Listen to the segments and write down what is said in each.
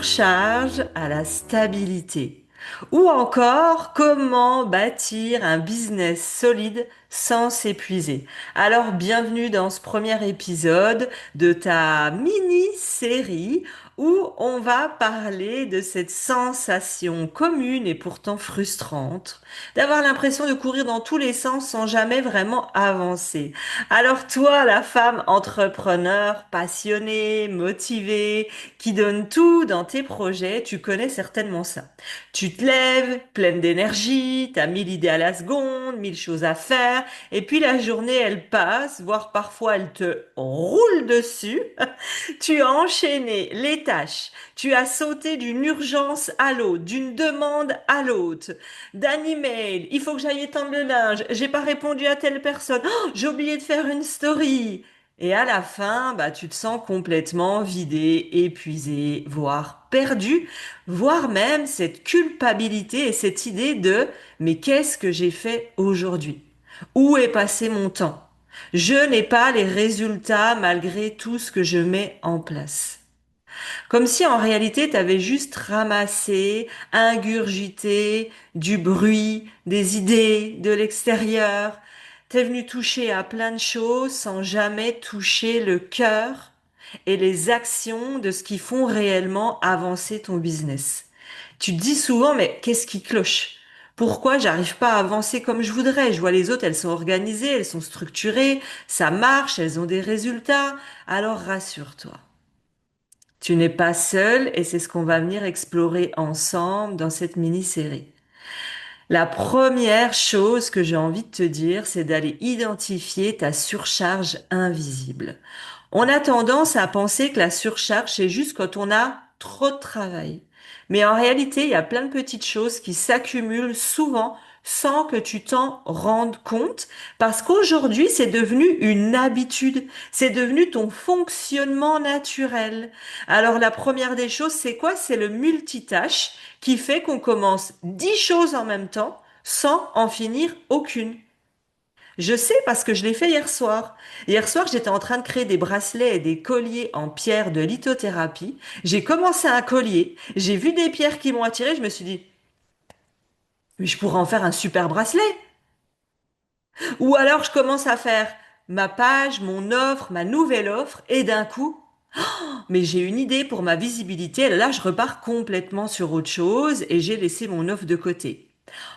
surcharge à la stabilité. Ou encore, comment bâtir un business solide sans s'épuiser. Alors, bienvenue dans ce premier épisode de ta mini-série où on va parler de cette sensation commune et pourtant frustrante d'avoir l'impression de courir dans tous les sens sans jamais vraiment avancer. Alors toi, la femme entrepreneur, passionnée, motivée, qui donne tout dans tes projets, tu connais certainement ça. Tu te lèves, pleine d'énergie, t'as 1000 idées à la seconde, 1000 choses à faire, et puis la journée, elle passe, voire parfois elle te roule dessus. Tu as enchaîné les tâches, tu as sauté d'une urgence à l'autre, d'une demande à l'autre, d'un email, il faut que j'aille étendre le linge, j'ai pas répondu à telle personne, oh, j'ai oublié de faire une story. Et à la fin, bah, tu te sens complètement vidé, épuisé, voire perdu, voire même cette culpabilité et cette idée de mais qu'est-ce que j'ai fait aujourd'hui? Où est passé mon temps? Je n'ai pas les résultats malgré tout ce que je mets en place. Comme si en réalité tu avais juste ramassé, ingurgité du bruit, des idées de l'extérieur. T'es venu toucher à plein de choses sans jamais toucher le cœur et les actions de ce qui font réellement avancer ton business. Tu te dis souvent, mais qu'est-ce qui cloche? Pourquoi j'arrive pas à avancer comme je voudrais? Je vois les autres, elles sont organisées, elles sont structurées, ça marche, elles ont des résultats. Alors rassure-toi. Tu n'es pas seul et c'est ce qu'on va venir explorer ensemble dans cette mini-série. La première chose que j'ai envie de te dire, c'est d'aller identifier ta surcharge invisible. On a tendance à penser que la surcharge, c'est juste quand on a trop de travail. Mais en réalité, il y a plein de petites choses qui s'accumulent souvent sans que tu t'en rendes compte, parce qu'aujourd'hui, c'est devenu une habitude, c'est devenu ton fonctionnement naturel. Alors la première des choses, c'est quoi? C'est le multitâche qui fait qu'on commence 10 choses en même temps sans en finir aucune. Je sais parce que je l'ai fait hier soir. Hier soir, j'étais en train de créer des bracelets et des colliers en pierre de lithothérapie. J'ai commencé un collier, j'ai vu des pierres qui m'ont attiré, je me suis dit, mais je pourrais en faire un super bracelet. Ou alors je commence à faire ma page, mon offre, ma nouvelle offre, et d'un coup, mais j'ai une idée pour ma visibilité. Là, je repars complètement sur autre chose et j'ai laissé mon offre de côté.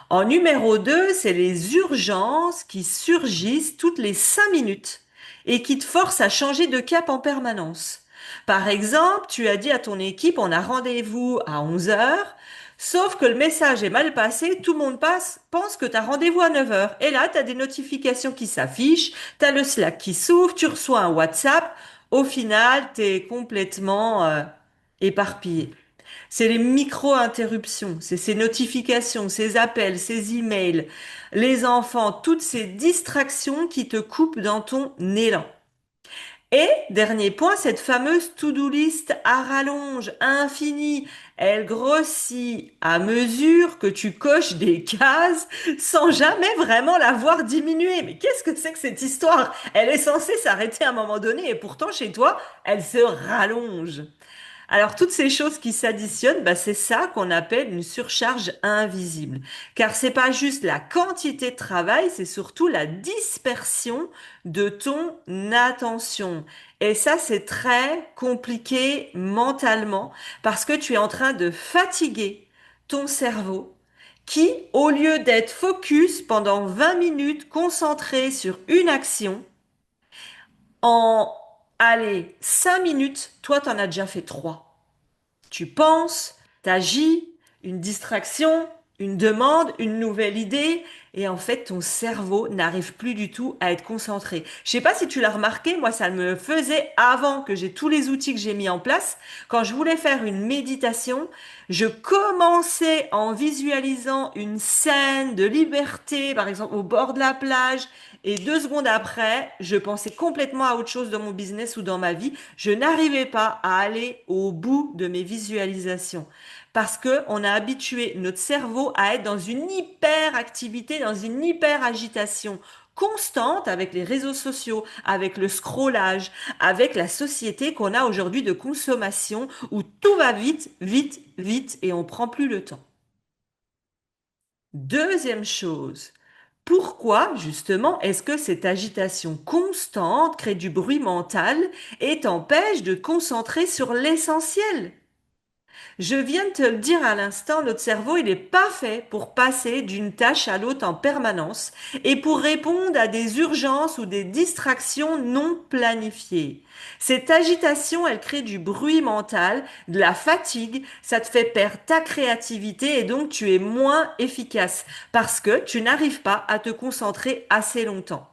En numéro 2, c'est les urgences qui surgissent toutes les 5 minutes et qui te forcent à changer de cap en permanence. Par exemple, tu as dit à ton équipe, on a rendez-vous à 11 heures, sauf que le message est mal passé, tout le monde pense que tu as rendez-vous à 9 heures. Et là, tu as des notifications qui s'affichent, tu as le Slack qui s'ouvre, tu reçois un WhatsApp. Au final, tu es complètement éparpillé. C'est les micro-interruptions, c'est ces notifications, ces appels, ces emails, les enfants, toutes ces distractions qui te coupent dans ton élan. Et, dernier point, cette fameuse to-do list à rallonge, infinie, elle grossit à mesure que tu coches des cases sans jamais vraiment la voir diminuer. Mais qu'est-ce que c'est que cette histoire? Elle est censée s'arrêter à un moment donné et pourtant chez toi, elle se rallonge. Alors, toutes ces choses qui s'additionnent, bah, c'est ça qu'on appelle une surcharge invisible. Car c'est pas juste la quantité de travail, c'est surtout la dispersion de ton attention. Et ça, c'est très compliqué mentalement parce que tu es en train de fatiguer ton cerveau qui, au lieu d'être focus pendant 20 minutes concentré sur une action, en, allez, 5 minutes, toi, t'en as déjà fait 3. Tu penses, t'agis, une distraction, une demande, une nouvelle idée, et en fait, ton cerveau n'arrive plus du tout à être concentré. Je sais pas si tu l'as remarqué, moi, ça me faisait avant que j'ai tous les outils que j'ai mis en place. Quand je voulais faire une méditation, je commençais en visualisant une scène de liberté, par exemple au bord de la plage, et 2 secondes après, je pensais complètement à autre chose dans mon business ou dans ma vie. Je n'arrivais pas à aller au bout de mes visualisations parce que on a habitué notre cerveau à être dans une hyper activité, dans une hyper agitation constante avec les réseaux sociaux, avec le scrollage, avec la société qu'on a aujourd'hui de consommation où tout va vite, vite, vite et on prend plus le temps. Deuxième chose, pourquoi justement est-ce que cette agitation constante crée du bruit mental et t'empêche de te concentrer sur l'essentiel? Je viens de te le dire à l'instant, notre cerveau, il n'est pas fait pour passer d'une tâche à l'autre en permanence et pour répondre à des urgences ou des distractions non planifiées. Cette agitation, elle crée du bruit mental, de la fatigue, ça te fait perdre ta créativité et donc tu es moins efficace parce que tu n'arrives pas à te concentrer assez longtemps.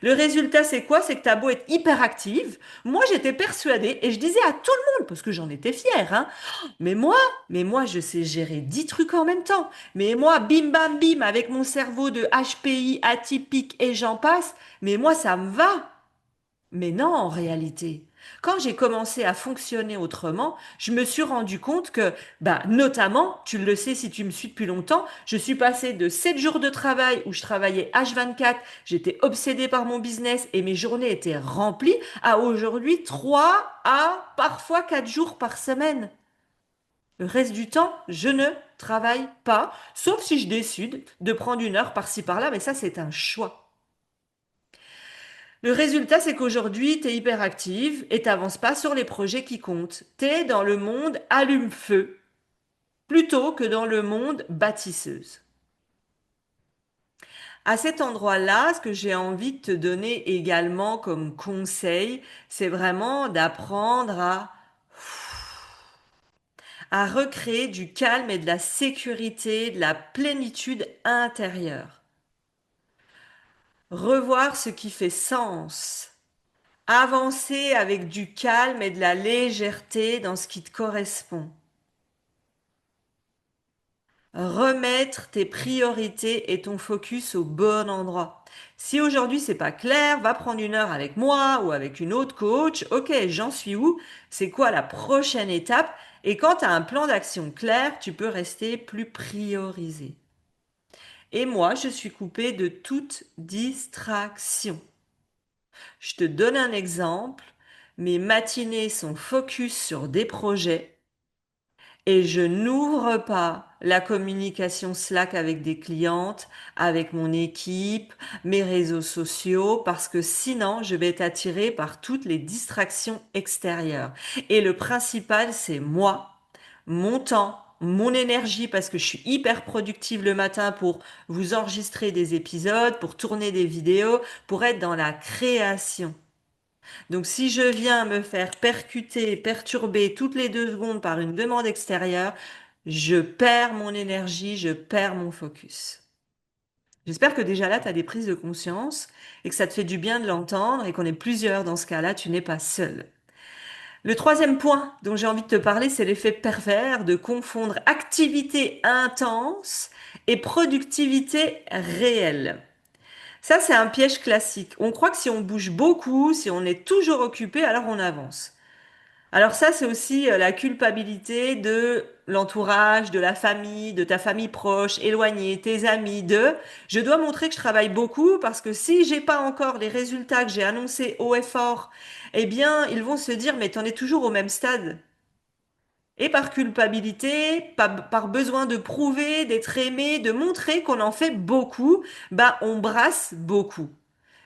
Le résultat, c'est quoi? C'est que ta beau être hyper active. Moi, j'étais persuadée et je disais à tout le monde, parce que j'en étais fière, hein, mais moi, mais moi, je sais gérer 10 trucs en même temps. Mais moi, bim bam bim, avec mon cerveau de HPI atypique et j'en passe, mais moi, ça me va. Mais non, en réalité. Quand j'ai commencé à fonctionner autrement, je me suis rendu compte que, bah, notamment, tu le sais si tu me suis depuis longtemps, je suis passée de 7 jours de travail où je travaillais H24, j'étais obsédée par mon business et mes journées étaient remplies, à aujourd'hui 3 à parfois 4 jours par semaine. Le reste du temps, je ne travaille pas, sauf si je décide de prendre une heure par-ci par-là, mais ça, c'est un choix. Le résultat, c'est qu'aujourd'hui, tu es hyper active et t'avances pas sur les projets qui comptent. Tu es dans le monde allume-feu plutôt que dans le monde bâtisseuse. À cet endroit-là, ce que j'ai envie de te donner également comme conseil, c'est vraiment d'apprendre à recréer du calme et de la sécurité, de la plénitude intérieure. Revoir ce qui fait sens. Avancer avec du calme et de la légèreté dans ce qui te correspond. Remettre tes priorités et ton focus au bon endroit. Si aujourd'hui c'est pas clair, va prendre une heure avec moi ou avec une autre coach. Ok, j'en suis où? C'est quoi la prochaine étape? Et quand tu as un plan d'action clair, tu peux rester plus priorisé. Et moi, je suis coupée de toute distraction. Je te donne un exemple. Mes matinées sont focus sur des projets et je n'ouvre pas la communication Slack avec des clientes, avec mon équipe, mes réseaux sociaux, parce que sinon, je vais être attirée par toutes les distractions extérieures. Et le principal, c'est moi, mon temps, mon énergie, parce que je suis hyper productive le matin pour vous enregistrer des épisodes, pour tourner des vidéos, pour être dans la création. Donc, si je viens me faire percuter, perturber toutes les 2 secondes par une demande extérieure, je perds mon énergie, je perds mon focus. J'espère que déjà là, tu as des prises de conscience et que ça te fait du bien de l'entendre et qu'on est plusieurs dans ce cas-là, tu n'es pas seul. Le troisième point dont j'ai envie de te parler, c'est l'effet pervers de confondre activité intense et productivité réelle. Ça, c'est un piège classique. On croit que si on bouge beaucoup, si on est toujours occupé, alors on avance. Alors ça, c'est aussi la culpabilité de l'entourage, de la famille, de ta famille proche, éloignée, tes amis, je dois montrer que je travaille beaucoup parce que si j'ai pas encore les résultats que j'ai annoncés haut et fort, eh bien, ils vont se dire, mais t'en es toujours au même stade. Et par culpabilité, par besoin de prouver, d'être aimé, de montrer qu'on en fait beaucoup, bah, on brasse beaucoup.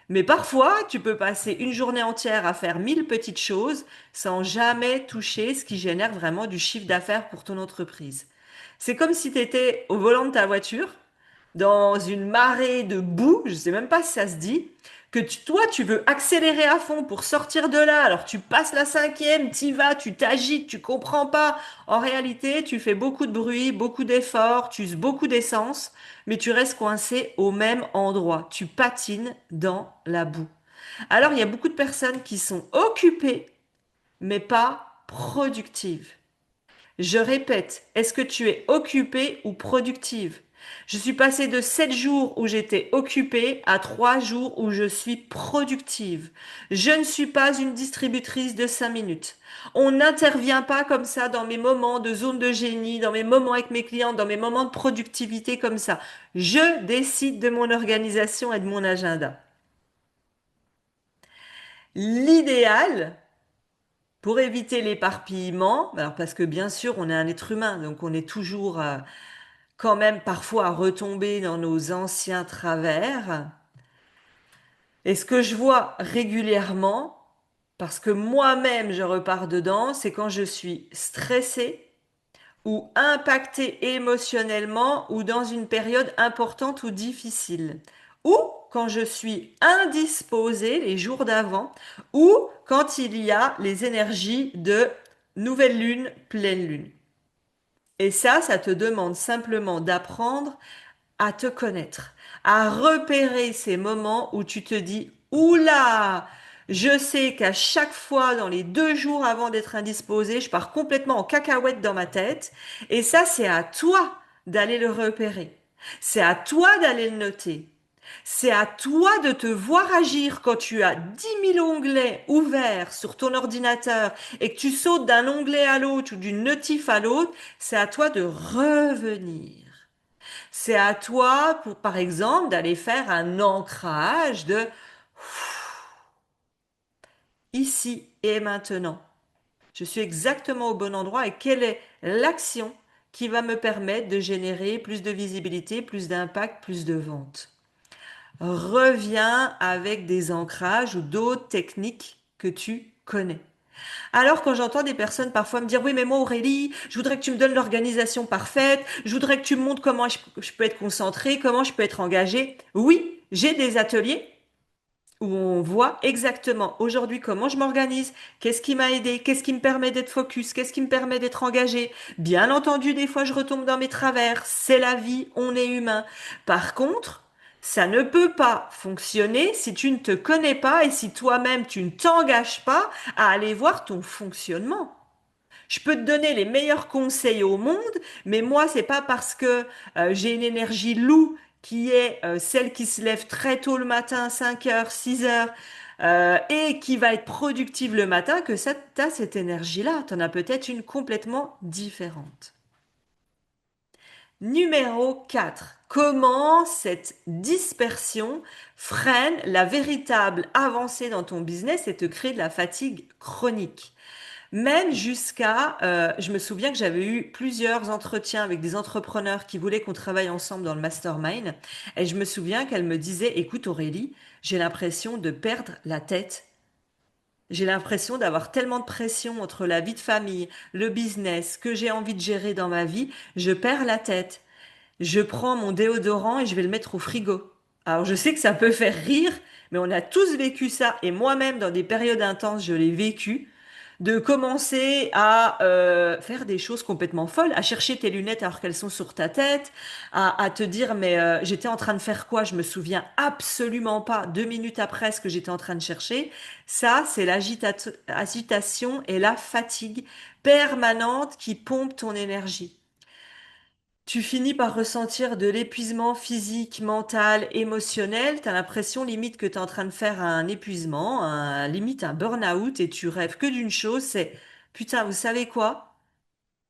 Mais parfois, tu peux passer une journée entière à faire 1000 petites choses sans jamais toucher ce qui génère vraiment du chiffre d'affaires pour ton entreprise. C'est comme si tu étais au volant de ta voiture, dans une marée de boue, je sais même pas si ça se dit, toi, tu veux accélérer à fond pour sortir de là, alors tu passes la cinquième, t'y vas, tu t'agites, tu comprends pas. En réalité, tu fais beaucoup de bruit, beaucoup d'efforts, tu uses beaucoup d'essence, mais tu restes coincé au même endroit. Tu patines dans la boue. Alors, il y a beaucoup de personnes qui sont occupées, mais pas productives. Je répète, est-ce que tu es occupée ou productive? Je suis passée de 7 jours où j'étais occupée à 3 jours où je suis productive. Je ne suis pas une distributrice de 5 minutes. On n'intervient pas comme ça dans mes moments de zone de génie, dans mes moments avec mes clients, dans mes moments de productivité comme ça. Je décide de mon organisation et de mon agenda. l'idéal pour éviter l'éparpillement, alors parce que bien sûr, on est un être humain, donc on est toujours quand même parfois à retomber dans nos anciens travers. Et ce que je vois régulièrement, parce que moi-même je repars dedans, c'est quand je suis stressée ou impactée émotionnellement ou dans une période importante ou difficile. Ou quand je suis indisposée les jours d'avant, ou quand il y a les énergies de nouvelle lune, pleine lune. Et ça te demande simplement d'apprendre à te connaître, à repérer ces moments où tu te dis, oula, je sais qu'à chaque fois, dans les 2 jours avant d'être indisposé, je pars complètement en cacahuète dans ma tête. Et ça, c'est à toi d'aller le repérer. C'est à toi d'aller le noter. C'est à toi de te voir agir quand tu as 10 000 onglets ouverts sur ton ordinateur et que tu sautes d'un onglet à l'autre ou d'une notif à l'autre. C'est à toi de revenir. C'est à toi, pour, par exemple, d'aller faire un ancrage de ici et maintenant. Je suis exactement au bon endroit et quelle est l'action qui va me permettre de générer plus de visibilité, plus d'impact, plus de ventes. Reviens avec des ancrages ou d'autres techniques que tu connais. Alors quand j'entends des personnes parfois me dire, oui, mais moi Aurélie, je voudrais que tu me donnes l'organisation parfaite, je voudrais que tu me montres comment je peux être concentrée, comment je peux être engagée. Oui, j'ai des ateliers où on voit exactement aujourd'hui comment je m'organise, qu'est-ce qui m'a aidé, qu'est-ce qui me permet d'être focus, qu'est-ce qui me permet d'être engagé. Bien entendu, des fois je retombe dans mes travers, c'est la vie, on est humain. Par contre, ça ne peut pas fonctionner si tu ne te connais pas et si toi-même tu ne t'engages pas à aller voir ton fonctionnement. Je peux te donner les meilleurs conseils au monde, mais moi, c'est pas parce que j'ai une énergie loup qui est celle qui se lève très tôt le matin, 5 heures, 6 heures, et qui va être productive le matin que ça, t'as cette énergie-là. T'en as peut-être une complètement différente. Numéro 4. Comment cette dispersion freine la véritable avancée dans ton business et te crée de la fatigue chronique? Même jusqu'à, je me souviens que j'avais eu plusieurs entretiens avec des entrepreneurs qui voulaient qu'on travaille ensemble dans le mastermind. Et je me souviens qu'elle me disait, écoute Aurélie, j'ai l'impression de perdre la tête. J'ai l'impression d'avoir tellement de pression entre la vie de famille, le business, que j'ai envie de gérer dans ma vie, je perds la tête. Je prends mon déodorant et je vais le mettre au frigo. Alors je sais que ça peut faire rire, mais on a tous vécu ça, et moi-même dans des périodes intenses, je l'ai vécu, de commencer à faire des choses complètement folles, à chercher tes lunettes alors qu'elles sont sur ta tête, à te dire mais j'étais en train de faire quoi? Je me souviens absolument pas. 2 minutes après ce que j'étais en train de chercher, ça c'est l'agitation et la fatigue permanente qui pompe ton énergie. Tu finis par ressentir de l'épuisement physique, mental, émotionnel. T'as l'impression limite que t'es en train de faire un épuisement, limite un burn-out, et tu rêves que d'une chose, c'est putain, vous savez quoi?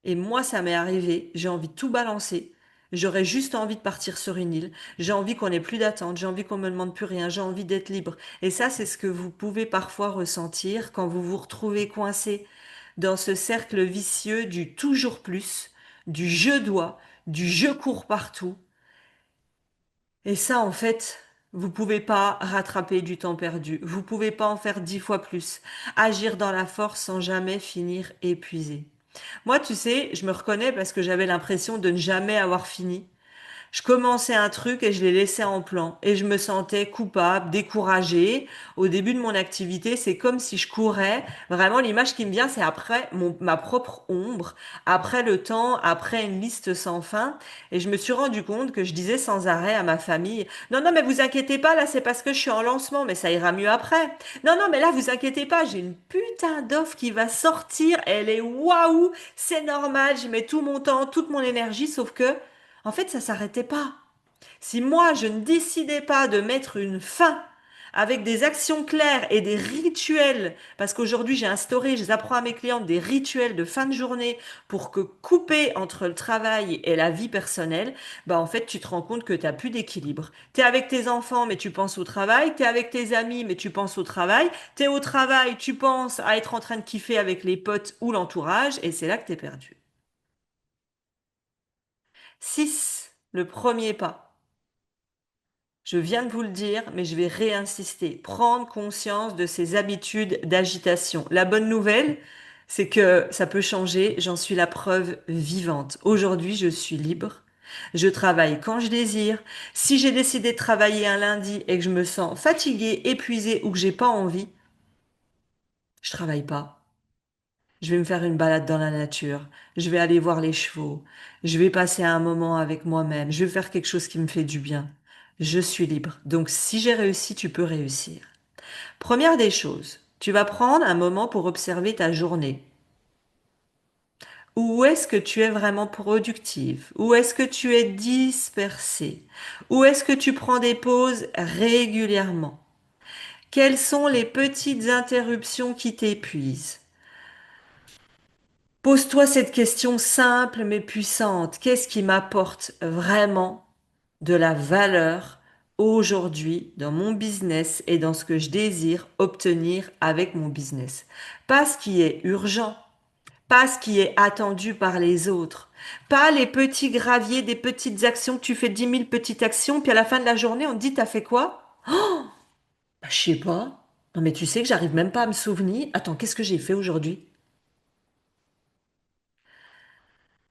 Et moi, ça m'est arrivé. J'ai envie de tout balancer. J'aurais juste envie de partir sur une île. J'ai envie qu'on ait plus d'attente. J'ai envie qu'on me demande plus rien. J'ai envie d'être libre. Et ça, c'est ce que vous pouvez parfois ressentir quand vous vous retrouvez coincé dans ce cercle vicieux du toujours plus, du je dois, du je cours partout. Et ça, en fait, vous pouvez pas rattraper du temps perdu. Vous pouvez pas en faire 10 fois plus. Agir dans la force sans jamais finir épuisé. Moi, tu sais, je me reconnais parce que j'avais l'impression de ne jamais avoir fini. Je commençais un truc et je l'ai laissé en plan. Et je me sentais coupable, découragée. Au début de mon activité, c'est comme si je courais. Vraiment, l'image qui me vient, c'est après ma propre ombre, après le temps, après une liste sans fin. Et je me suis rendu compte que je disais sans arrêt à ma famille, non, non, mais vous inquiétez pas, là, c'est parce que je suis en lancement, mais ça ira mieux après. Non, non, mais là, vous inquiétez pas, j'ai une putain d'offre qui va sortir. Elle est waouh, c'est normal, je mets tout mon temps, toute mon énergie, sauf que en fait, ça s'arrêtait pas. Si moi, je ne décidais pas de mettre une fin avec des actions claires et des rituels, parce qu'aujourd'hui j'ai instauré, je les apprends à mes clientes des rituels de fin de journée pour que couper entre le travail et la vie personnelle, bah en fait tu te rends compte que tu n'as plus d'équilibre. Tu es avec tes enfants mais tu penses au travail, tu es avec tes amis mais tu penses au travail, tu es au travail, tu penses à être en train de kiffer avec les potes ou l'entourage et c'est là que tu es perdu. 6. Le premier pas. Je viens de vous le dire, mais je vais réinsister. Prendre conscience de ses habitudes d'agitation. La bonne nouvelle, c'est que ça peut changer. J'en suis la preuve vivante. Aujourd'hui, je suis libre. Je travaille quand je désire. Si j'ai décidé de travailler un lundi et que je me sens fatiguée, épuisée ou que j'ai pas envie, je travaille pas. Je vais me faire une balade dans la nature. Je vais aller voir les chevaux. Je vais passer un moment avec moi-même. Je vais faire quelque chose qui me fait du bien. Je suis libre. Donc si j'ai réussi, tu peux réussir. Première des choses, tu vas prendre un moment pour observer ta journée. Où est-ce que tu es vraiment productive? Où est-ce que tu es dispersé? Où est-ce que tu prends des pauses régulièrement? Quelles sont les petites interruptions qui t'épuisent? Pose-toi cette question simple mais puissante. Qu'est-ce qui m'apporte vraiment de la valeur aujourd'hui dans mon business et dans ce que je désire obtenir avec mon business? Pas ce qui est urgent, pas ce qui est attendu par les autres, pas les petits graviers des petites actions que tu fais 10 000 petites actions, puis à la fin de la journée, on te dit, t'as fait quoi? Bah, je sais pas. Non mais tu sais que j'arrive même pas à me souvenir. Attends, qu'est-ce que j'ai fait aujourd'hui?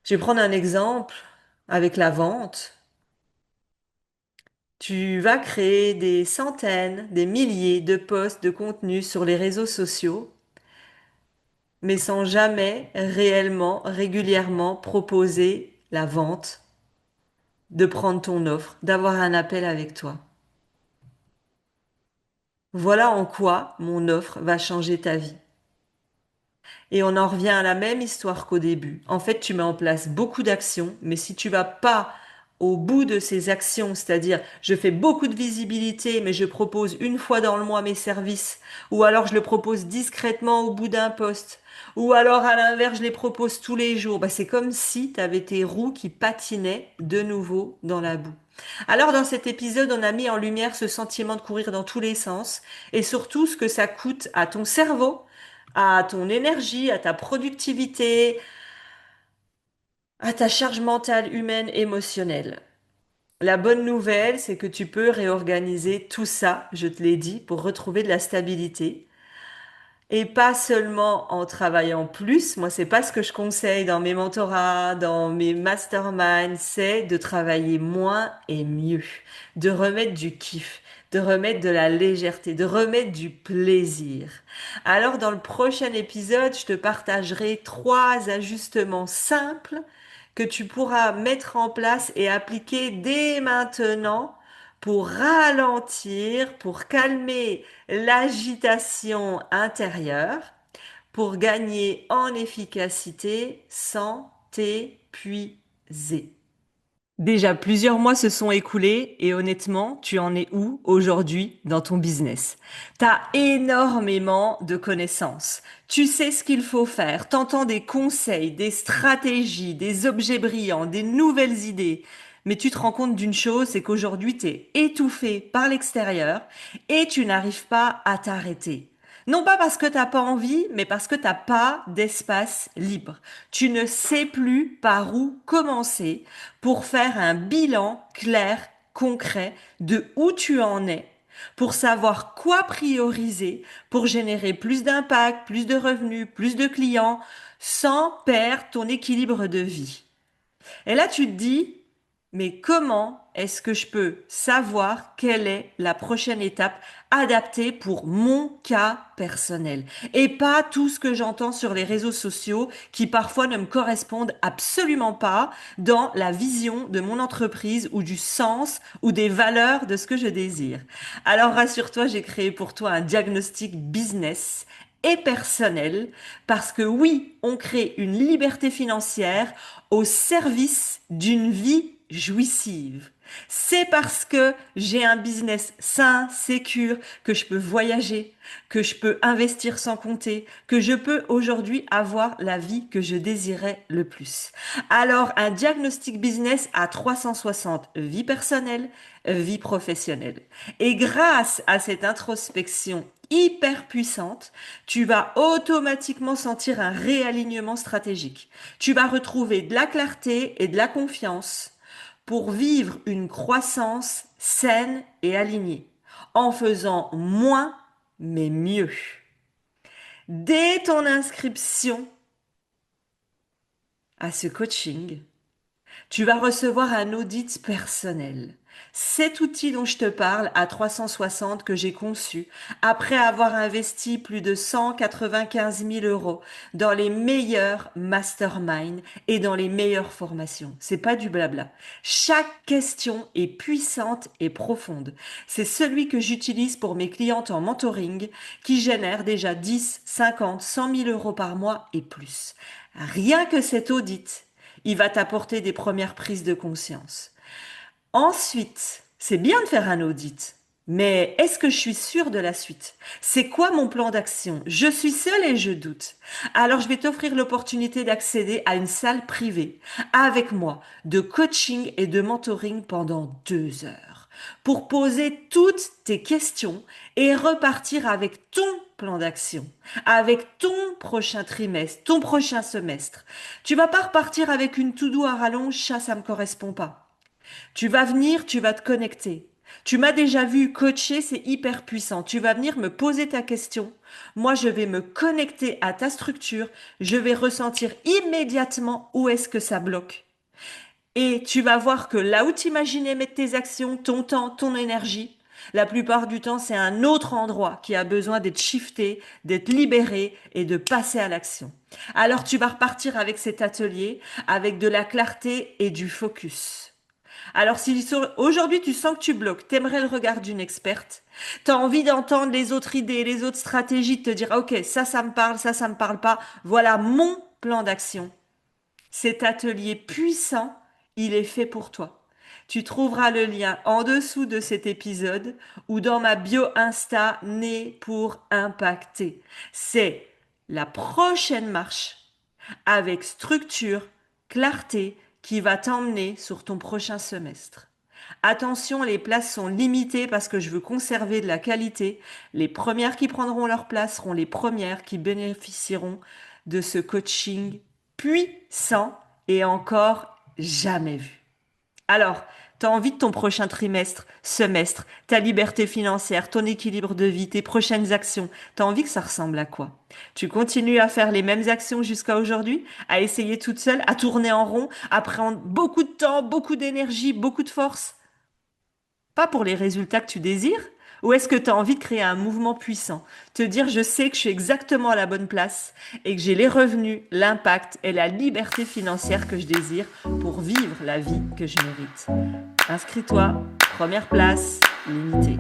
Je vais prendre un exemple avec la vente. Tu vas créer des centaines, des milliers de posts de contenu sur les réseaux sociaux, mais sans jamais réellement, régulièrement proposer la vente, de prendre ton offre, d'avoir un appel avec toi. Voilà en quoi mon offre va changer ta vie. Et on en revient à la même histoire qu'au début. En fait, tu mets en place beaucoup d'actions, mais si tu vas pas au bout de ces actions, c'est-à-dire je fais beaucoup de visibilité, mais je propose une fois dans le mois mes services, ou alors je le propose discrètement au bout d'un poste, ou alors à l'inverse, je les propose tous les jours, bah, c'est comme si tu avais tes roues qui patinaient de nouveau dans la boue. Alors dans cet épisode, on a mis en lumière ce sentiment de courir dans tous les sens et surtout ce que ça coûte à ton cerveau, à ton énergie, à ta productivité, à ta charge mentale, humaine, émotionnelle. La bonne nouvelle, c'est que tu peux réorganiser tout ça, je te l'ai dit, pour retrouver de la stabilité. Et pas seulement en travaillant plus. Moi, c'est pas ce que je conseille dans mes mentorats, dans mes masterminds, c'est de travailler moins et mieux, de remettre du kiff, de remettre de la légèreté, de remettre du plaisir. Alors, dans le prochain épisode, je te partagerai 3 ajustements simples que tu pourras mettre en place et appliquer dès maintenant pour ralentir, pour calmer l'agitation intérieure, pour gagner en efficacité sans t'épuiser. Déjà, plusieurs mois se sont écoulés et honnêtement, tu en es où aujourd'hui dans ton business? T'as énormément de connaissances. Tu sais ce qu'il faut faire. T'entends des conseils, des stratégies, des objets brillants, des nouvelles idées. Mais tu te rends compte d'une chose, c'est qu'aujourd'hui, t'es étouffé par l'extérieur et tu n'arrives pas à t'arrêter. Non pas parce que t'as pas envie, mais parce que t'as pas d'espace libre. Tu ne sais plus par où commencer pour faire un bilan clair, concret de où tu en es, pour savoir quoi prioriser, pour générer plus d'impact, plus de revenus, plus de clients, sans perdre ton équilibre de vie. Et là, tu te dis, mais comment est-ce que je peux savoir quelle est la prochaine étape adaptée pour mon cas personnel et pas tout ce que j'entends sur les réseaux sociaux qui parfois ne me correspondent absolument pas dans la vision de mon entreprise ou du sens ou des valeurs de ce que je désire. Alors rassure-toi, j'ai créé pour toi un diagnostic business et personnel parce que oui, on crée une liberté financière au service d'une vie jouissive. C'est parce que j'ai un business sain, sécure, que je peux voyager, que je peux investir sans compter, que je peux aujourd'hui avoir la vie que je désirais le plus. Alors, un diagnostic business à 360, vie personnelle, vie professionnelle. Et grâce à cette introspection hyper puissante, tu vas automatiquement sentir un réalignement stratégique. Tu vas retrouver de la clarté et de la confiance pour vivre une croissance saine et alignée, en faisant moins mais mieux. Dès ton inscription à ce coaching, tu vas recevoir un audit personnel. Cet outil dont je te parle à 360 que j'ai conçu après avoir investi plus de 195 000 euros dans les meilleurs masterminds et dans les meilleures formations. C'est pas du blabla. Chaque question est puissante et profonde. C'est celui que j'utilise pour mes clientes en mentoring qui génèrent déjà 10, 50, 100 000 euros par mois et plus. Rien que cet audit, il va t'apporter des premières prises de conscience. Ensuite, c'est bien de faire un audit, mais est-ce que je suis sûre de la suite? C'est quoi mon plan d'action? Je suis seule et je doute. Alors, je vais t'offrir l'opportunité d'accéder à une salle privée avec moi de coaching et de mentoring pendant 2 heures pour poser toutes tes questions et repartir avec ton plan d'action, avec ton prochain trimestre, ton prochain semestre. Tu vas pas repartir avec une to-do à rallonge, ça me correspond pas. Tu vas venir, tu vas te connecter. Tu m'as déjà vu coacher, c'est hyper puissant. Tu vas venir me poser ta question. Moi, je vais me connecter à ta structure. Je vais ressentir immédiatement où est-ce que ça bloque. Et tu vas voir que là où tu imaginais mettre tes actions, ton temps, ton énergie, la plupart du temps, c'est un autre endroit qui a besoin d'être shifté, d'être libéré et de passer à l'action. Alors tu vas repartir avec cet atelier, avec de la clarté et du focus. Alors si aujourd'hui tu sens que tu bloques, t'aimerais le regard d'une experte, t'as envie d'entendre les autres idées, les autres stratégies, de te dire, ah, ok, ça me parle, ça me parle pas, voilà mon plan d'action. Cet atelier puissant, il est fait pour toi. Tu trouveras le lien en dessous de cet épisode ou dans ma bio Insta Né pour impacter. C'est la prochaine marche avec structure, clarté qui va t'emmener sur ton prochain semestre. Attention, les places sont limitées parce que je veux conserver de la qualité. Les premières qui prendront leur place seront les premières qui bénéficieront de ce coaching puissant et encore jamais vu. Alors, tu as envie de ton prochain trimestre, semestre, ta liberté financière, ton équilibre de vie, tes prochaines actions, tu as envie que ça ressemble à quoi? Tu continues à faire les mêmes actions jusqu'à aujourd'hui, à essayer toute seule, à tourner en rond, à prendre beaucoup de temps, beaucoup d'énergie, beaucoup de force? Pas pour les résultats que tu désires? Ou est-ce que tu as envie de créer un mouvement puissant? Te dire, je sais que je suis exactement à la bonne place et que j'ai les revenus, l'impact et la liberté financière que je désire pour vivre la vie que je mérite. Inscris-toi, première place, limitée.